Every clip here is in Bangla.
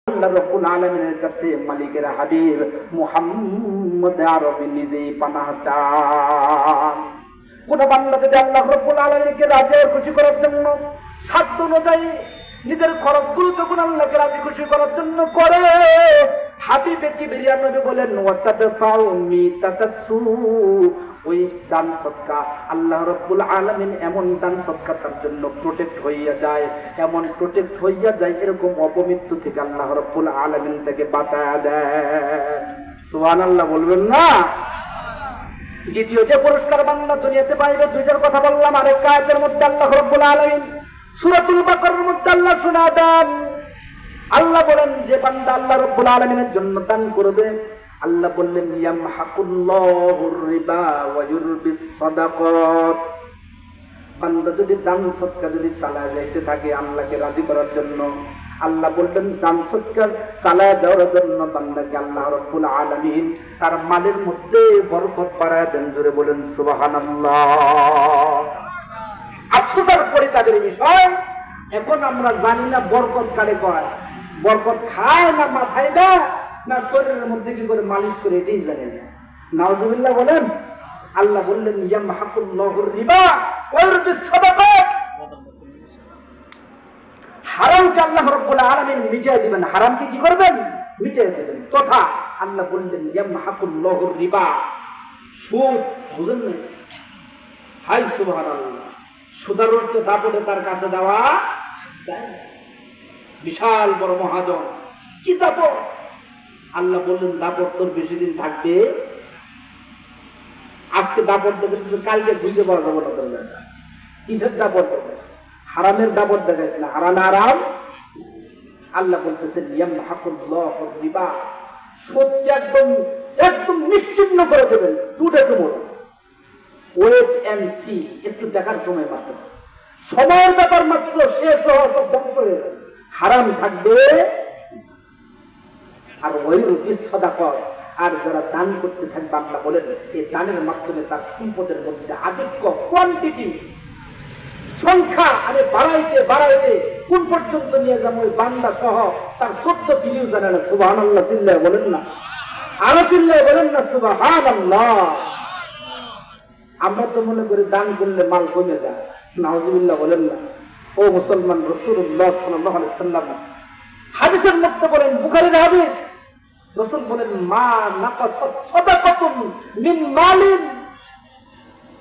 আল্লাহ রাব্বুল আলামিনের কাছে মালিকের হাবিব মুহাম্মদ আরবি নিজেই পানাহ চান। কোন বান্দা যদি আল্লাহ রাব্বুল আলামিনকে রাজি খুশি করার জন্য সাধ্য অনুযায়ী নিজের খরচগুলো যখন আল্লাহকে রাজি খুশি করার জন্য করে, হাবিবে কিবরিয়া নবী বলেন ওয়াতাদফাউ মিতাতাসু, ওই দান সদকা আল্লাহ রাব্বুল আলামিন এমন দান সদকা তার জন্য প্রোটেক্ট হইয়া যায়, এমন প্রোটেক্ট হইয়া যায়, এরকম অপমৃত্যু থেকে আল্লাহ রাব্বুল আলামিন তাকে বাঁচায়া দেয়। সুবহানাল্লাহ বলবেন না? দ্বিতীয় যে পুরস্কার বান্দা দুনিয়াতে পাইবে, দুইটার কথা বললাম। আরেক আয়াতের মধ্যে আল্লাহ রাব্বুল আলামিন সূরাতুল বাকারার মধ্যে আল্লাহ শোনা দেন, আল্লাহ বলেন যে বান্দা আল্লাহ রাব্বুল আলামিনের জন্য দান করবে, আল্লাহ বললেন ইয়ামহাকুল্লাহুর রিবা ওয়া ইউরবিস সাদাকাত। বান্দা যদি দান সদকা যদি চালায় যাইতে থাকে আল্লাহকে রাজি করার জন্য, আল্লাহ বললেন দান সদকা চালায় দেওয়ার জন্য বান্দাকে আল্লাহ রাব্বুল আলামিন তার মালের মধ্যে বরকত বাড়ায় দেন। জোরে বলেন সুবহানাল্লাহ। আফসোসের পরিতাপের বিষয়, এখন আমরা জানি না বরকত কারে কয়, বরকত খায় না মাথায় দেয় না শরীরের মধ্যে কি করে মালিশ করে, এটাই জানি না। নাউজুবিল্লাহ বলেন। আল্লাহ বললেন ইয়ামহাকুল্লাহুর রিবা ওয়া ইউরবিস সাদাকাত। হারামকে আল্লাহ রাব্বুল আলামিন মিটিয়ে দিবেন, হারামকে কি করবেন? মিটিয়ে দিবেন। তথা আল্লাহ বললেন ইয়ামহাকুল্লাহুর রিবা, সুদ। বুঝেন না? হাই সুবহানাল্লাহ। সুদের অর্থ দাপটে তার কাছে দেওয়া যায় না। বিশাল বড় মহাজন, কি দাপট! আল্লাহ বললেন দাপট তোর বেশি দিন থাকবে। আজকে দাপট দেখেছে, কালকে খুঁজে পাওয়া যাবো না। ধরবেন কিসের দাপট? হারামের দাপট দেখাচ্ছে না, হারাম আরাম। আল্লাহ বলতেছেন ইয়ামহাকুল্লাহুর রিবা, সত্যি একদম একদম নিশ্চিহ্ন করে দেবেন। Today tomorrow, wait and see, একটু দেখার সময় মাত্র, সময়ের ব্যাপার মাত্র, শেষ হওয়া সব ধ্বংস হয়ে যাবে। হারাম থাকবে। আর ওয়াইরুবিস সাদাকাত, আর যারা দান করতে থাকবে আল্লাহ বলেন এই দানের মাধ্যমে তার সম্পদের মধ্যে আধিক্য, কোয়ান্টিটি, সংখ্যা আরে বাড়াইতে বাড়াইতে কোন পর্যন্ত নিয়ে যাবো ওই বান্দা সহ তার 14 পিরিও জানে না। সুবহানাল্লাহ চিল্লায় বলেন না, আরো চিল্লায় বলেন না সুবহানাল্লাহ। আমরা তো মনে করি দান করলে মাল কমে যায়। নাউজুবিল্লাহ বলেন না। ও মুসলমান, রাসূলুল্লাহ সাল্লাল্লাহু আলাইহি সাল্লাম হাদিসের মধ্যে বলেন, বুখারীর হাদিস, রাসূল বলেন মা নাকাসাত সাদাকাতুন মিন মালিন।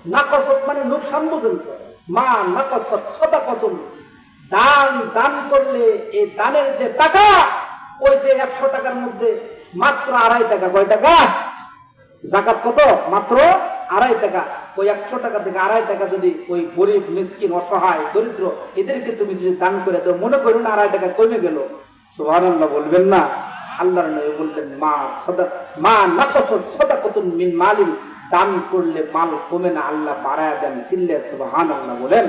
নাকাসাত মানে নুকসান বুঝেন তো, মা নাকাসাত সাদাকাতুন, দান করলে এই দানের যে টাকা, ওই যে 100 টাকার মধ্যে মাত্র 2.5 টাকা। কয় টাকা? যাকাত কত? মাত্র 2.5 টাকা। ওই 100 টাকা থেকে 2.5 টাকা যদি ওই গরিব মিসকিন অসহায় দরিদ্র এদেরকে তুমি যদি দান করে তো মনে করো না 2.5 টাকা কমে গেল। সুবহানাল্লাহ বলবেন না? আল্লাহর নবী বলতেন মা নাকাসাত সাদাকাতুন মিন মালিন, দান করলে মাল কমে না, আল্লাহ বাড়ায়া দেন। চিল্লে সুবহানাল্লাহ বলেন।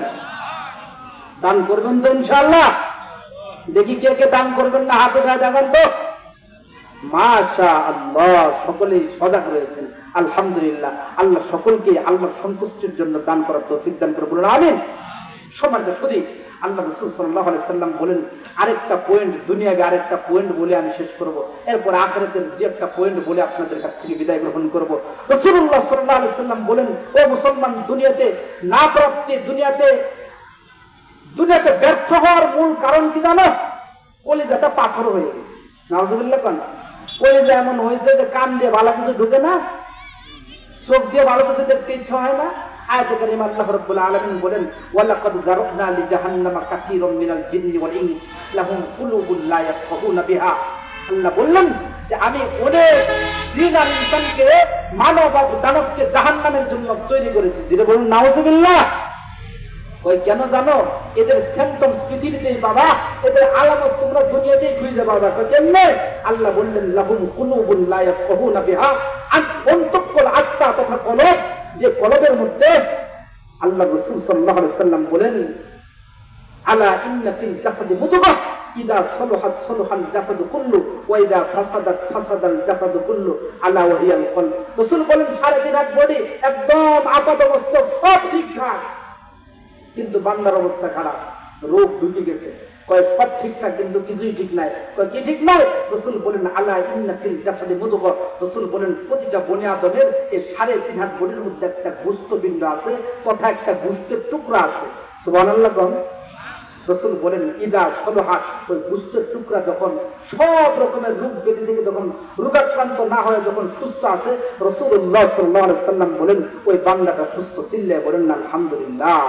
দান করবেন তো ইনশাআল্লাহ? দেখি কে কে দান করবেন না, হাত উঠায় দেখান তো। মাশাআল্লাহ, সকলেই সজাগ রয়েছেন। আলহামদুলিল্লাহ। আল্লাহ সকলকে আল্লাহর সন্তুষ্টির জন্য দান করার তৌফিক দান করে বলুন আমিন। সম্মানিত শুধু আল্লাহ রাসূল সাল্লাল্লাহু আলাইহি সাল্লাম বলেন, আরেকটা পয়েন্ট, দুনিয়াকে আরেকটা পয়েন্ট বলে আমি শেষ করব, এরপর আখিরাতের যে একটা পয়েন্ট বলে আপনাদের কাছ থেকে বিদায় গ্রহণ করব। রাসূলুল্লাহ সাল্লাল্লাহু আলাইহি সাল্লাম বলেন, ও মুসলমান, দুনিয়াতে না প্রাপ্তি, দুনিয়াতে ব্যর্থ হওয়ার মূল কারণ কি জানো? কলিজাটা পাথর হয়ে গেছে। নাউজুবিল্লাহ কোন? কলিজা এমন হয়েছে যে কান দিয়ে ভালো কিছু ঢুকে না, চোখ দিয়ে ভালো কিছু দেখতে ইচ্ছা হয় না। আয়াতে কারিমা আল্লাহ রাব্বুল আলামিন বলেন, ওয়ালাকাদ যারাবনা লিজাহান্নামা কাসীরাম মিনাল জিন্নি ওয়াল ইনস লাহুম কুলুবুন লা ইয়াফকাহুনা বিহা। আল্লাহ বললেন যে আমি অনেক জিন আর ইনসানকে, মানব আর দানবকে জাহান্নামের জন্য তৈরি করেছি। যেটা বলুন নাউজুবিল্লাহ। ওই কেন জানো? এদের সিম্পটমস পৃথিবীতেই বাবা, এদের আলামত তোমরা দুনিয়াতেই খুঁজে পাবা। কেমনে? আল্লাহ বললেন লাহুম কুলুবুন লা ইয়াফকাহুনা বিহা, অন্তঃকল, আত্মা তথা কলব, যে কলবের মধ্যে আল্লাহ রাসূল সাল্লাল্লাহু আলাইহি সাল্লাম বলেন আলা ইন্না ফিল জাসাদি মুদগাহ ইদা সালাহাত সালাহাল জাসাদু কুল্লু ওয়া ইদা ফাসাদাত ফাসাদাল জাসাদু কুল্লু আলা ওয়া হিয়াল কলব। রাসূল বলেন সারাদিন এক বডি একদম আপাতমস্তক সব ঠিকঠাক, কিন্তু বান্দার অবস্থা খারাপ, রোগ ঢুকে গেছে, কয় সব ঠিকঠাক কিন্তু কিছুই ঠিক নাই। কয় কি ঠিক নাই? রাসূল বলেন আলা ইন্না ফিল জাসাদি মুদগা, রাসূল বলেন প্রতিটা বনি আদমের এই 3.5 হাত বডির মধ্যে একটা গোশতপিণ্ড আছে তথা একটা গোশতের টুকরা আছে। সুবহানাল্লাহ। রাসূল বলেন ইদা সলহা, ওই গোশতের টুকরা যখন সব রকমের রোগ ব্যাধি থেকে যখন রোগাক্রান্ত না হয়ে যখন সুস্থ আছে, রাসূলুল্লাহ সাল্লাল্লাহু আলাইহি সাল্লাম বলেন ওই বান্দাটা সুস্থ। চিল্লায়ে বলেন না আলহামদুলিল্লাহ।